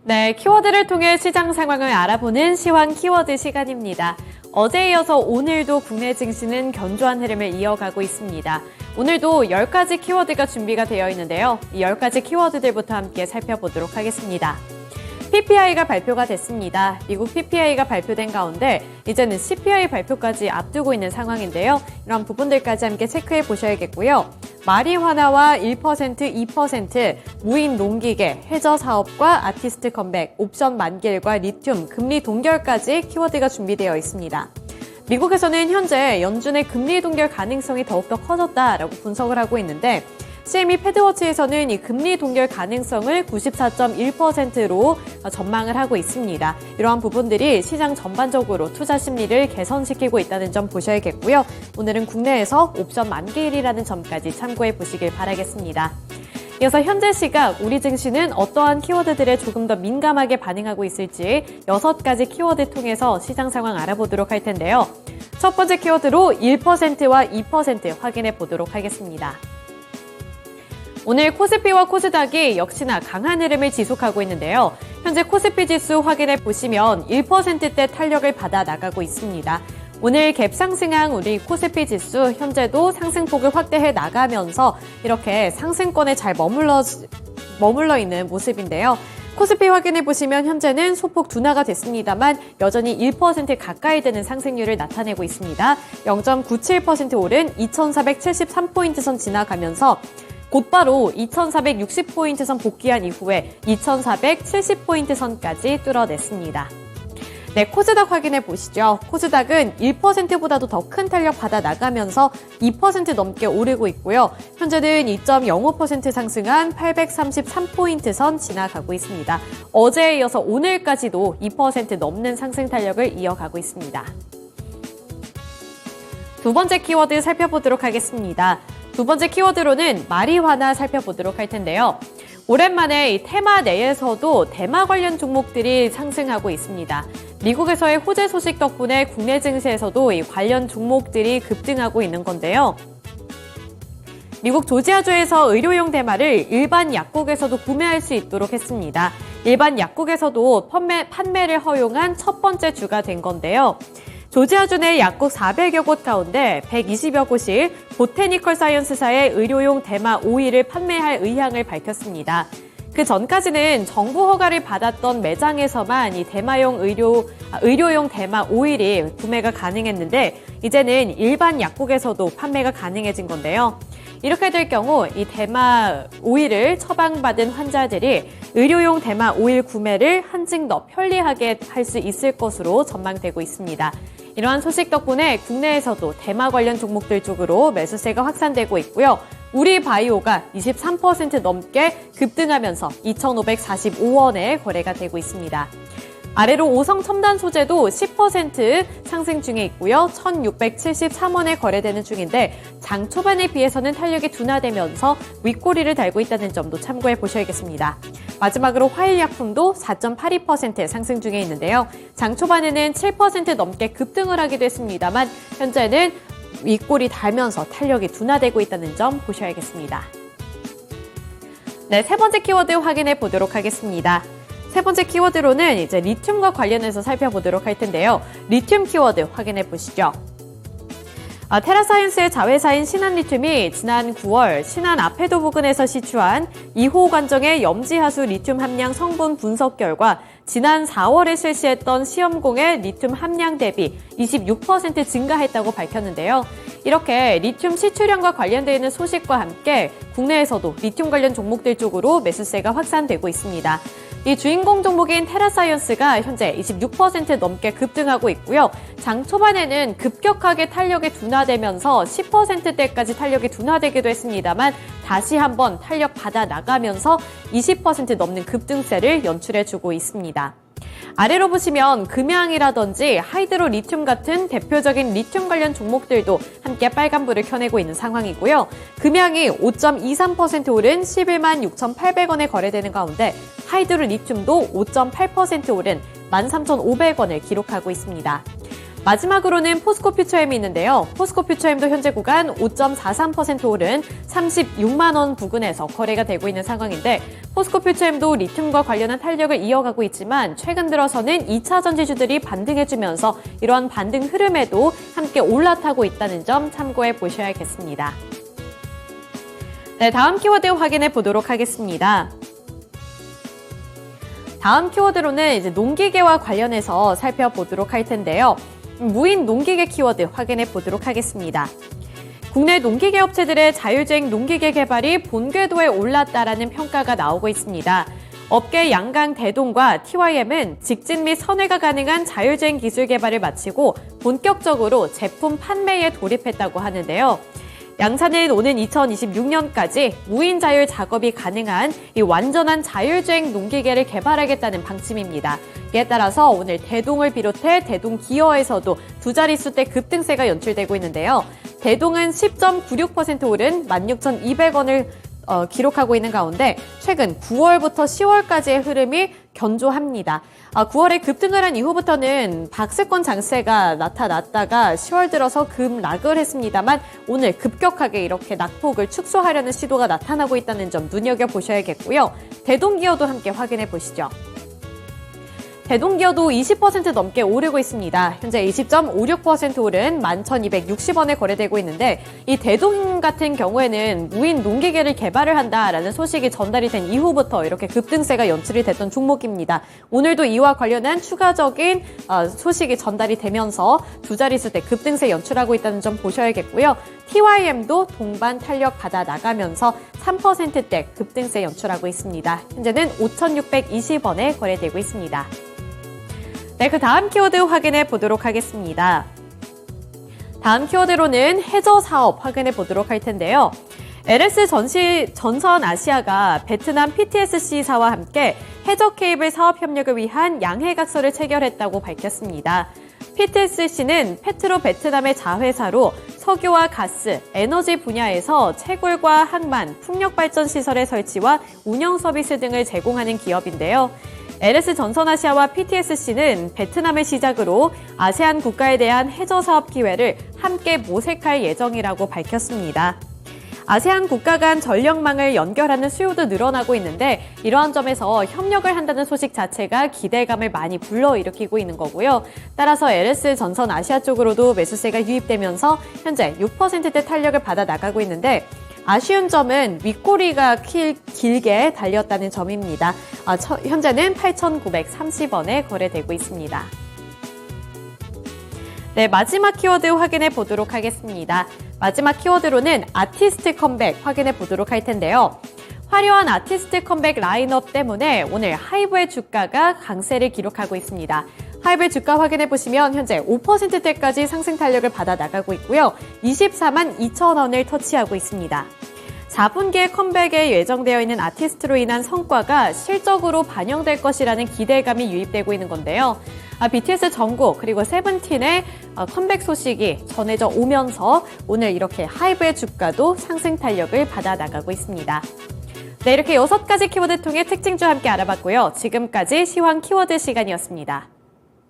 네, 키워드를 통해 시장 상황을 알아보는 시황 키워드 시간입니다. 어제에 이어서 오늘도 국내 증시는 견조한 흐름을 이어가고 있습니다. 오늘도 10가지 키워드가 준비가 되어 있는데요. 이 10가지 키워드들부터 함께 살펴보도록 하겠습니다. PPI가 발표가 됐습니다. 미국 PPI가 발표된 가운데 이제는 CPI 발표까지 앞두고 있는 상황인데요. 이런 부분들까지 함께 체크해 보셔야겠고요. 마리화나와 1%, 2%, 무인 농기계, 해저 사업과 아티스트 컴백, 옵션 만기일과 리튬, 금리 동결까지 키워드가 준비되어 있습니다. 미국에서는 현재 연준의 금리 동결 가능성이 더욱더 커졌다라고 분석을 하고 있는데 CME 패드워치에서는 이 금리 동결 가능성을 94.1%로 전망을 하고 있습니다. 이러한 부분들이 시장 전반적으로 투자 심리를 개선시키고 있다는 점 보셔야겠고요. 오늘은 국내에서 옵션 만기일이라는 점까지 참고해 보시길 바라겠습니다. 이어서 현재 시각 우리 증시는 어떠한 키워드들에 조금 더 민감하게 반응하고 있을지 6가지 키워드 통해서 시장 상황 알아보도록 할 텐데요. 첫 번째 키워드로 1%와 2% 확인해 보도록 하겠습니다. 오늘 코스피와 코스닥이 역시나 강한 흐름을 지속하고 있는데요. 현재 코스피 지수 확인해 보시면 1%대 탄력을 받아 나가고 있습니다. 오늘 갭 상승한 우리 코스피 지수 현재도 상승폭을 확대해 나가면서 이렇게 상승권에 잘 머물러 있는 모습인데요. 코스피 확인해 보시면 현재는 소폭 둔화가 됐습니다만 여전히 1% 가까이 되는 상승률을 나타내고 있습니다. 0.97% 오른 2473포인트 선 지나가면서 곧바로 2460포인트 선 복귀한 이후에 2470포인트 선까지 뚫어냈습니다. 네, 코스닥 확인해 보시죠. 코스닥은 1%보다도 더 큰 탄력 받아 나가면서 2% 넘게 오르고 있고요. 현재는 2.05% 상승한 833포인트 선 지나가고 있습니다. 어제에 이어서 오늘까지도 2% 넘는 상승 탄력을 이어가고 있습니다. 두 번째 키워드 살펴보도록 하겠습니다. 두 번째 키워드로는 마리화나 살펴보도록 할 텐데요. 오랜만에 이 테마 내에서도 대마 관련 종목들이 상승하고 있습니다. 미국에서의 호재 소식 덕분에 국내 증시에서도 이 관련 종목들이 급등하고 있는 건데요. 미국 조지아주에서 의료용 대마를 일반 약국에서도 구매할 수 있도록 했습니다. 일반 약국에서도 판매를 허용한 첫 번째 주가 된 건데요. 조지아주 내 약국 400여 곳 가운데 120여 곳이 보테니컬 사이언스사의 의료용 대마 오일을 판매할 의향을 밝혔습니다. 그 전까지는 정부 허가를 받았던 매장에서만 이 의료용 대마 오일이 구매가 가능했는데 이제는 일반 약국에서도 판매가 가능해진 건데요. 이렇게 될 경우 이 대마 오일을 처방받은 환자들이 의료용 대마 오일 구매를 한층 더 편리하게 할 수 있을 것으로 전망되고 있습니다. 이러한 소식 덕분에 국내에서도 대마 관련 종목들 쪽으로 매수세가 확산되고 있고요. 우리바이오가 23% 넘게 급등하면서 2,545원에 거래가 되고 있습니다. 아래로 오성 첨단 소재도 10% 상승 중에 있고요. 1,673원에 거래되는 중인데 장 초반에 비해서는 탄력이 둔화되면서 윗꼬리를 달고 있다는 점도 참고해 보셔야겠습니다. 마지막으로 화일약품도 4.82% 상승 중에 있는데요. 장 초반에는 7% 넘게 급등을 하기도 했습니다만 현재는 윗꼬리 달면서 탄력이 둔화되고 있다는 점 보셔야겠습니다. 네, 세 번째 키워드 확인해 보도록 하겠습니다. 세 번째 키워드로는 이제 리튬과 관련해서 살펴보도록 할 텐데요. 리튬 키워드 확인해 보시죠. 테라사이언스의 자회사인 신한리튬이 지난 9월 신한 아페도 부근에서 시추한 2호 관정의 염지하수 리튬 함량 성분 분석 결과 지난 4월에 실시했던 시험공의 리튬 함량 대비 26% 증가했다고 밝혔는데요. 이렇게 리튬 시추량과 관련되어 있는 소식과 함께 국내에서도 리튬 관련 종목들 쪽으로 매수세가 확산되고 있습니다. 이 주인공 종목인 테라사이언스가 현재 26% 넘게 급등하고 있고요. 장 초반에는 급격하게 탄력이 둔화되면서 10%대까지 탄력이 둔화되기도 했습니다만 다시 한번 탄력 받아 나가면서 20% 넘는 급등세를 연출해주고 있습니다. 아래로 보시면 금양이라든지 하이드로 리튬 같은 대표적인 리튬 관련 종목들도 함께 빨간불을 켜내고 있는 상황이고요. 금양이 5.23% 오른 11만 6,800원에 거래되는 가운데 하이드로 리튬도 5.8% 오른 13,500원을 기록하고 있습니다. 마지막으로는 포스코퓨처엠이 있는데요. 포스코퓨처엠도 현재 구간 5.43% 오른 36만 원 부근에서 거래가 되고 있는 상황인데 포스코퓨처엠도 리튬과 관련한 탄력을 이어가고 있지만 최근 들어서는 2차 전지주들이 반등해주면서 이러한 반등 흐름에도 함께 올라타고 있다는 점 참고해 보셔야겠습니다. 네, 다음 키워드 확인해 보도록 하겠습니다. 다음 키워드로는 이제 농기계와 관련해서 살펴보도록 할 텐데요. 무인 농기계 키워드 확인해 보도록 하겠습니다. 국내 농기계 업체들의 자율주행 농기계 개발이 본궤도에 올랐다라는 평가가 나오고 있습니다. 업계 양강 대동과 TYM은 직진 및 선회가 가능한 자율주행 기술 개발을 마치고 본격적으로 제품 판매에 돌입했다고 하는데요. 양사는 오는 2026년까지 무인 자율 작업이 가능한 이 완전한 자율주행 농기계를 개발하겠다는 방침입니다. 이에 따라서 오늘 대동을 비롯해 대동 기어에서도 두 자릿수대 급등세가 연출되고 있는데요. 대동은 10.96% 오른 16,200원을 기록하고 있는 가운데 최근 9월부터 10월까지의 흐름이 견조합니다. 9월에 급등을 한 이후부터는 박스권 장세가 나타났다가 10월 들어서 급락을 했습니다만 오늘 급격하게 이렇게 낙폭을 축소하려는 시도가 나타나고 있다는 점 눈여겨보셔야겠고요. 대동기어도 함께 확인해 보시죠. 대동기어도 20% 넘게 오르고 있습니다. 현재 20.56% 오른 11,260원에 거래되고 있는데 이 대동 같은 경우에는 무인 농기계를 개발을 한다라는 소식이 전달이 된 이후부터 이렇게 급등세가 연출이 됐던 종목입니다. 오늘도 이와 관련한 추가적인 소식이 전달이 되면서 두 자릿수대 급등세 연출하고 있다는 점 보셔야겠고요. TYM도 동반 탄력 받아 나가면서 3%대 급등세 연출하고 있습니다. 현재는 5,620원에 거래되고 있습니다. 네, 그 다음 키워드 확인해 보도록 하겠습니다. 다음 키워드로는 해저 사업 확인해 보도록 할 텐데요. LS 전선 아시아가 베트남 PTSC사와 함께 해저 케이블 사업 협력을 위한 양해각서를 체결했다고 밝혔습니다. PTSC는 페트로 베트남의 자회사로 석유와 가스, 에너지 분야에서 채굴과 항만, 풍력발전 시설의 설치와 운영 서비스 등을 제공하는 기업인데요. LS 전선아시아와 PTSC는 베트남을 시작으로 아세안 국가에 대한 해저 사업 기회를 함께 모색할 예정이라고 밝혔습니다. 아세안 국가 간 전력망을 연결하는 수요도 늘어나고 있는데 이러한 점에서 협력을 한다는 소식 자체가 기대감을 많이 불러일으키고 있는 거고요. 따라서 LS 전선 아시아 쪽으로도 매수세가 유입되면서 현재 6%대 탄력을 받아 나가고 있는데 아쉬운 점은 윗꼬리가 길게 달렸다는 점입니다. 현재는 8,930원에 거래되고 있습니다. 네, 마지막 키워드 확인해 보도록 하겠습니다. 마지막 키워드로는 아티스트 컴백 확인해 보도록 할 텐데요. 화려한 아티스트 컴백 라인업 때문에 오늘 하이브의 주가가 강세를 기록하고 있습니다. 하이브 주가 확인해 보시면 현재 5%대까지 상승 탄력을 받아 나가고 있고요. 24만 2천 원을 터치하고 있습니다. 4분기에 컴백에 예정되어 있는 아티스트로 인한 성과가 실적으로 반영될 것이라는 기대감이 유입되고 있는 건데요. BTS 정국 그리고 세븐틴의 컴백 소식이 전해져 오면서 오늘 이렇게 하이브의 주가도 상승 탄력을 받아 나가고 있습니다. 네, 이렇게 6가지 키워드 통해 특징주 함께 알아봤고요. 지금까지 시황 키워드 시간이었습니다.